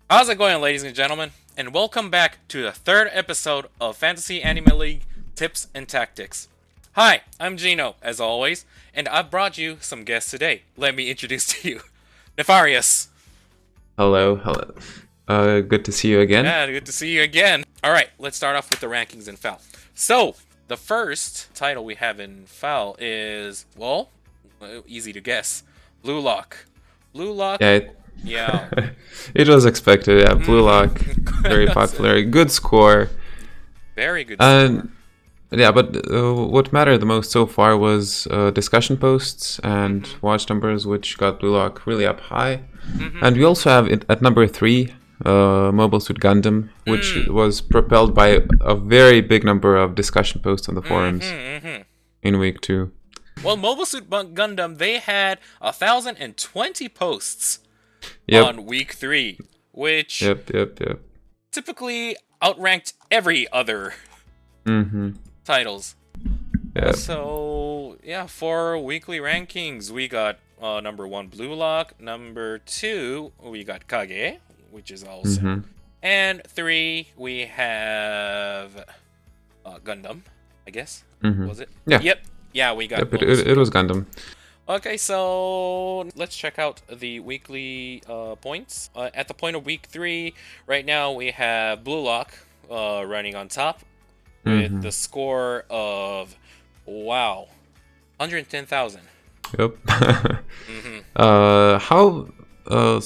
How's it going, ladies and gentlemen? And welcome back to the third episode of Fantasy Anime League Tips and Tactics. Hi, I'm Gino, as always, and I've brought you some guests today. Let me introduce to you Nefarious. Hello. Good to see you again. Yeah, good to see you again. Alright, let's start off with the rankings in FAL. So, the first title we have in FAL is, well, easy to guess. Blue Lock. Blue Lock. Yeah, Yeah. it was expected. Yeah, Blue Lock, very popular, good score. Very good score. And yeah, but what mattered the most so far was discussion posts and watch numbers, which got Blue Lock really up high. And we also have it at number 3, Mobile Suit Gundam, which was propelled by a very big number of discussion posts on the forums in week 2. Well, Mobile Suit Gundam, they had 1,020 posts on week 3, which Yep. typically outranked every other titles. Yep. So, yeah, for weekly rankings, we got number 1, Blue Lock. Number 2, we got Kage, which is also. And 3, we have Gundam, I guess. Was it? Yeah. Yep. Yeah, we got. Yep, it was Gundam. Okay, so let's check out the weekly points. At the point of week 3, right now we have Blue Lock running on top with the score of, wow, 110,000. Yep.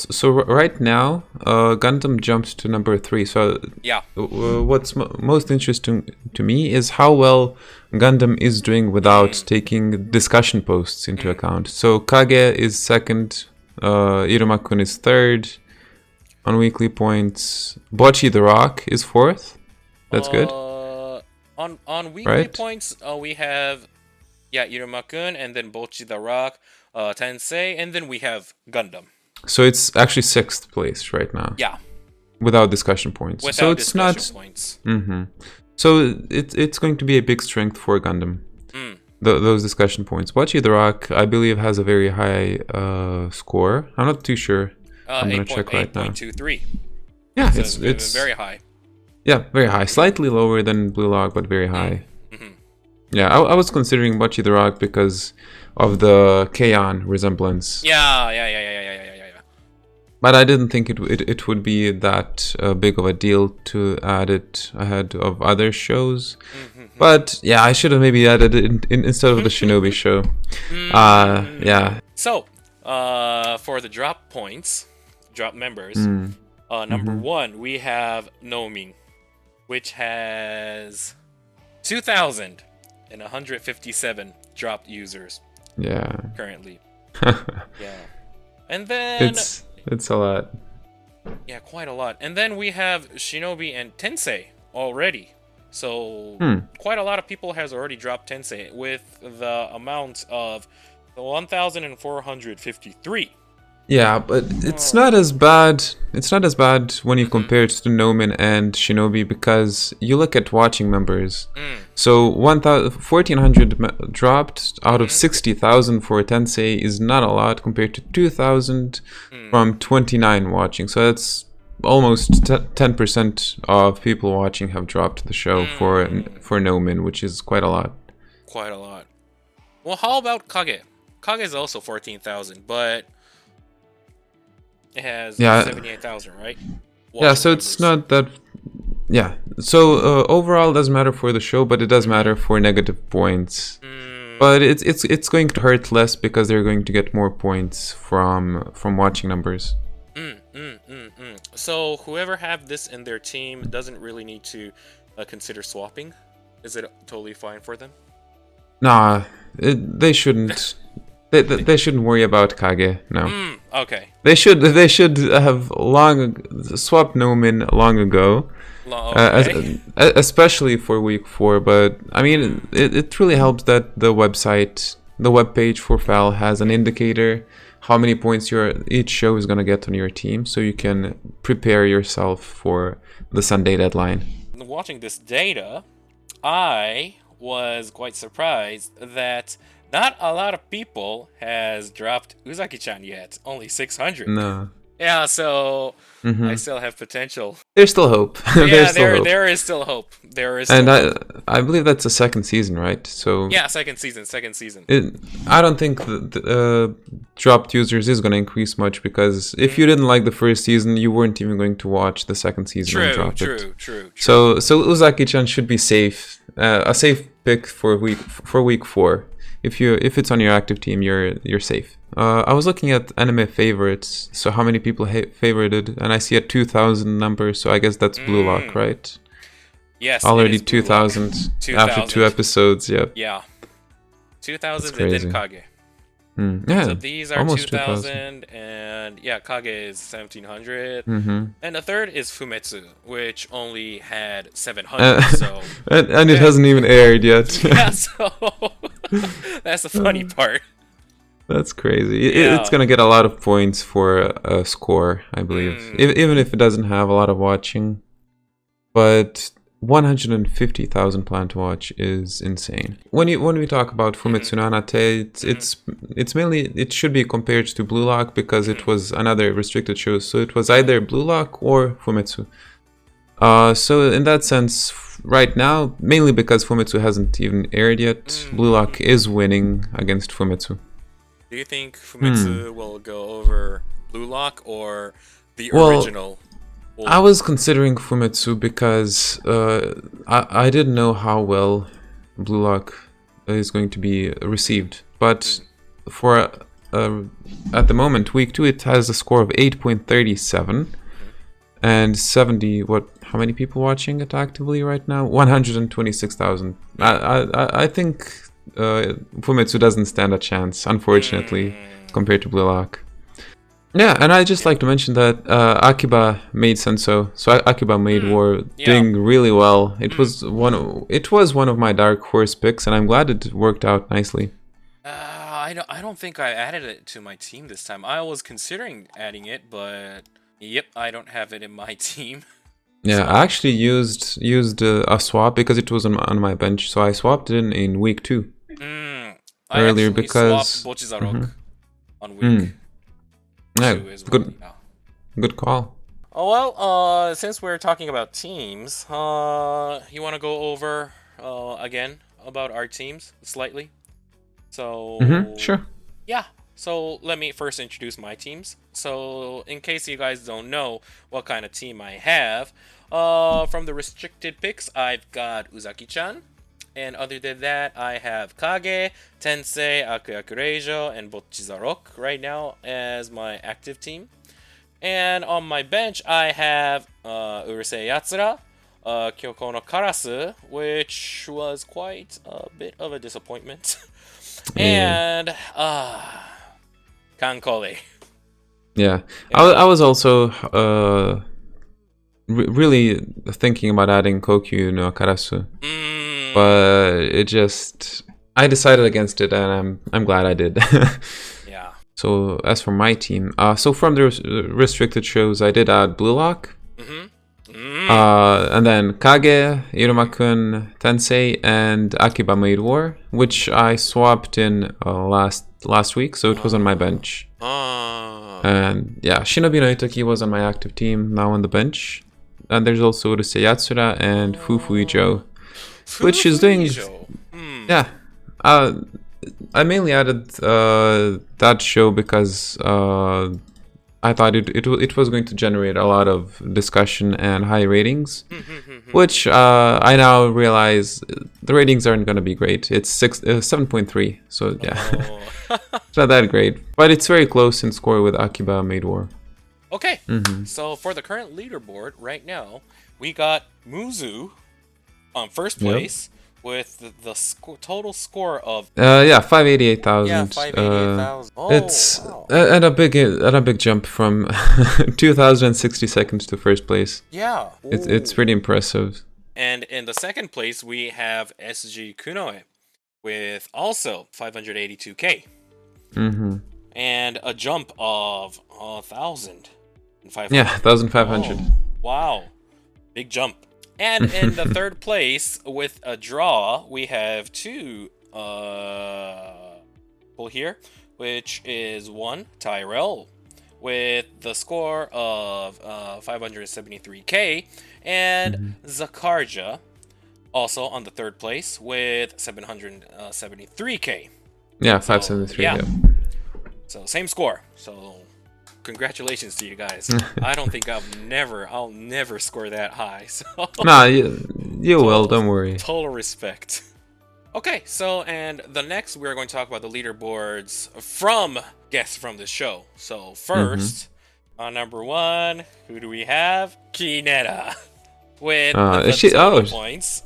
So right now, Gundam jumped to number 3. So Yeah. What's most interesting to me is how well Gundam is doing without taking discussion posts into account. So Kage is second, Iruma-kun is third on weekly points. Bocchi the Rock is fourth. That's good. On weekly Right? points, we have Iruma-kun, and then Bocchi the Rock, Tensei, and then we have Gundam. So it's actually sixth place right now. Yeah. Without discussion points. Without so it's discussion not. points. So it's going to be a big strength for Gundam. Those discussion points. Bocchi the Rock, I believe, has a very high score. I'm not too sure. I'm gonna check right now. 8.23. Yeah, So it's very high. Yeah, very high. Slightly lower than Blue Lock, but very high. Yeah, I was considering Bocchi the Rock because of the Keion resemblance. Yeah. But I didn't think it would be that big of a deal to add it ahead of other shows. But yeah, I should have maybe added it instead of the Shinobi show. Yeah. So, for the drop points, drop members, number 1, we have Nomin, which has 2,157 dropped users. Yeah. Currently. Yeah. And then it's a lot. Yeah, quite a lot. And then we have Shinobi and Tensei already. So quite a lot of people has already dropped Tensei with the amount of 1,453. Yeah, but it's not as bad. It's not as bad when you compare it to Nomin and Shinobi because you look at watching members. So 1,400 dropped out of 60,000 for Tensei is not a lot compared to 2,000 from 29 watching. So that's almost 10% of people watching have dropped the show for Nomin, which is quite a lot. Quite a lot. Well, how about Kage? Kage is also 14,000, but it has 78,000, right? Yeah, so it's not that. Yeah, so overall it doesn't matter for the show, but it does matter for negative points. But it's going to hurt less because they're going to get more points from watching numbers. So whoever have this in their team doesn't really need to consider swapping. Is it totally fine for them? Nah, they shouldn't. They shouldn't worry about Kage. No. Okay. They should have swapped Nomin long ago. Okay. Especially for week 4. But I mean, it really helps that the web page for FAL has an indicator how many points each show is gonna get on your team, so you can prepare yourself for the Sunday deadline. Watching this data, I was quite surprised that not a lot of people has dropped Uzaki-chan yet. Only 600. No. Yeah, so I Hmm. still have potential. There's still hope. There's Yeah, still hope. there is still hope. There is And still hope. I believe that's the second season, right? So Yeah, second season, second season. I don't think the dropped users is going to increase much because if you didn't like the first season, you weren't even going to watch the second season and True, drop it. true. So Uzaki-chan should be safe, a safe pick for week 4. If it's on your active team, you're safe. I was looking at anime favorites, so how many people favorited, and I see a 2,000 number, so I guess that's Blue Lock, right? Yes, Already it is Blue Lock. 2,000 after 2 2000. episodes. Yep. Yeah, That's 2000 and then crazy. Kage. Yeah, So these are almost 2000, and yeah, Kage is 1700, 2,000. and the third is Fumetsu, which only had 700. Uh, So and it hasn't even aired yet. yeah, so that's the funny part. That's crazy. Yeah. It's gonna get a lot of points for a score, I believe, even if it doesn't have a lot of watching. But 150,000 plan to watch is insane. When we talk about Fumetsu no Hanate, it's mainly, it should be compared to Blue Lock because it was another restricted show. So it was either Blue Lock or Fumetsu. So in that sense, right now, mainly because Fumetsu hasn't even aired yet, Blue Lock is winning against Fumetsu. Do you think Fumetsu will go over Blue Lock or the original? I was considering Fumetsu because I didn't know how well Blue Lock is going to be received. But for at the moment, week 2, it has a score of 8.37 and 70. How many people watching it actively right now? 126,000. I think Fumetsu doesn't stand a chance, unfortunately, compared to Blue Lock. Yeah, and I just like to mention that Akiba made Senso, so Akiba made War doing really well. It was one of my dark horse picks, and I'm glad it worked out nicely. I don't think I added it to my team this time. I was considering adding it, but yep, I don't have it in my team. Yeah, I actually used a swap because it was on my bench, so I swapped it in week 2 earlier because swapped Bochizarok on week. Yeah, good call. Oh well, since we're talking about teams, you want to go over again about our teams slightly? So sure. Yeah. So let me first introduce my teams. So in case you guys don't know what kind of team I have, from the restricted picks, I've got Uzaki-chan. And other than that, I have Kage, Tensei, Akuyakureijo, and Bochizarok right now as my active team. And on my bench, I have Urusei Yatsura, Kyoko no Karasu, which was quite a bit of a disappointment, and Kankole. Yeah, I was also really thinking about adding Kokyu no Karasu. But I decided against it, and I'm glad I did. Yeah. So as for my team, so from the restricted shows, I did add Blue Lock, and then Kage, Iruma-kun, Tensei, and Akiba made War, which I swapped in last week, so it was on my bench. And yeah, Shinobi no Itoki was on my active team, now on the bench. And there's also Urusei Yatsura and Fufuijo, which is doing. Yeah, I mainly added that show because I thought it was going to generate a lot of discussion and high ratings, which I now realize the ratings aren't going to be great. It's 7.3, so yeah, it's not that great, but it's very close in score with Akiba Made War. Okay, so for the current leaderboard right now, we got Muzu on first place with the total score of 588,000. Yeah, 588,000. It's at a big jump from 2,060 seconds to first place. Yeah, it's pretty impressive. And in the second place, we have SG Kunoe with also 582k. And a jump of 1,500. Yeah, 1,500. Oh, wow, big jump. And in the third place, with a draw, we have two people here, which is one, Tyrell, with the score of 573k, and Zakarja also on the 3rd place with 773k. Yeah, 573. Yeah. Yeah. So same score. So congratulations to you guys. I don't think I'll never score that high. So Nah, you will. Don't worry. Total respect. Okay, so and the next we're going to talk about the leaderboards from guests from the show. So first, on number 1, who do we have? Kineta with the total points.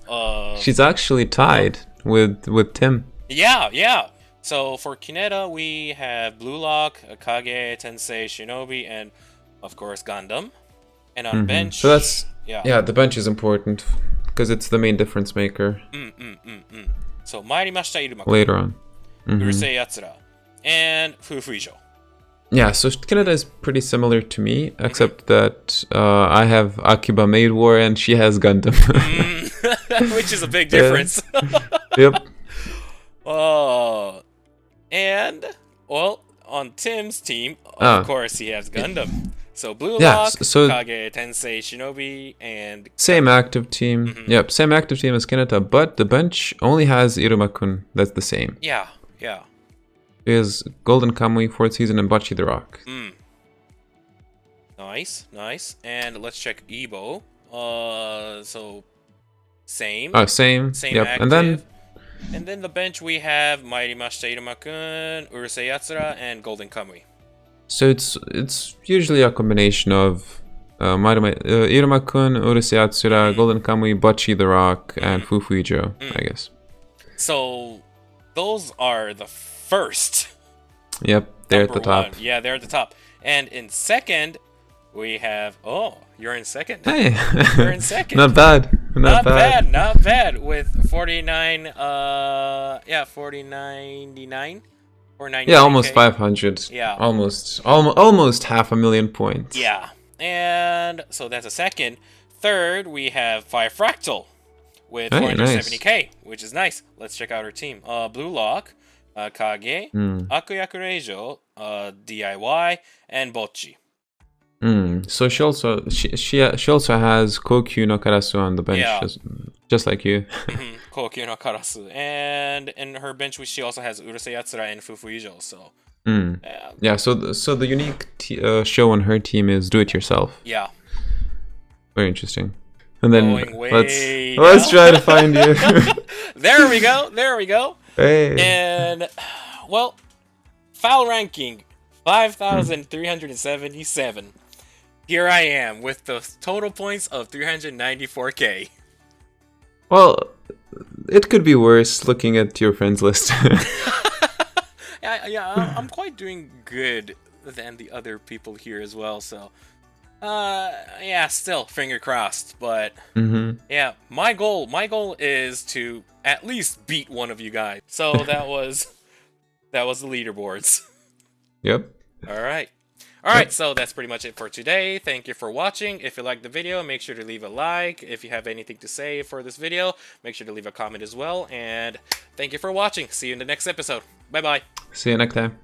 She's actually tied with Tim. Yeah. So for Kineta, we have Blue Lock, Kage, Tensei, Shinobi, and of course Gundam. And on bench, so that's the bench is important because it's the main difference maker. So Mairimashita Iruma later on, Urusei Yatsura, and Fufuijo. Yeah, so Kineta is pretty similar to me, except that I have Akiba Maid War and she has Gundam. Which is a big difference. Yep. And, well, on Tim's team, of course, he has Gundam. So Blue Lock, Kage, Tensei, Shinobi, and... Same active team. Yep, same active team as Kineta, but the bench only has Iruma-kun. That's the same. Yeah. Is Golden Kamuy, 4th season, and Bocce the Rock. Nice. And let's check Ebo. So same. Same. Yep. Active. And then the bench we have Mairimashita Iruma-kun, Urusei Yatsura, and Golden Kamuy. So it's usually a combination of Iruma-kun, Urusei Yatsura, Golden Kamuy, Bocce the Rock, and Fufuijo, I guess. So those are the first. Yep, they're at the top. 1. Yeah, they're at the top. And in second, we have... Oh, you're in second. Hey. You're in second. Not bad. Not bad. With 49... 4099? Yeah, almost 500. Yeah. Almost 500,000 points. Yeah. And so that's a second. Third, we have Fire Fractal with 470k, which is nice. Let's check out her team. Blue Lock, Kage, Akuyaku Reijo, DIY, and Bocce. So she also has Kokyu no Karasu on the bench, just like you. Kokyu no Karasu, and in her bench she also has Urusei Yatsura and Fufuijo. So so the unique show on her team is Do It Yourself. Yeah, very interesting. And then let's try to find you. There we go. Hey. And well, FAL ranking 5,377. Here I am with the total points of 394k. Well, it could be worse looking at your friends list. I'm quite doing good than the other people here as well, so still finger crossed, but my goal is to at least beat one of you guys. So that was the leaderboards. Yep. All right, so that's pretty much it for today. Thank you for watching. If you liked the video, make sure to leave a like. If you have anything to say for this video, make sure to leave a comment as well. And thank you for watching. See you in the next episode. Bye-bye. See you next time.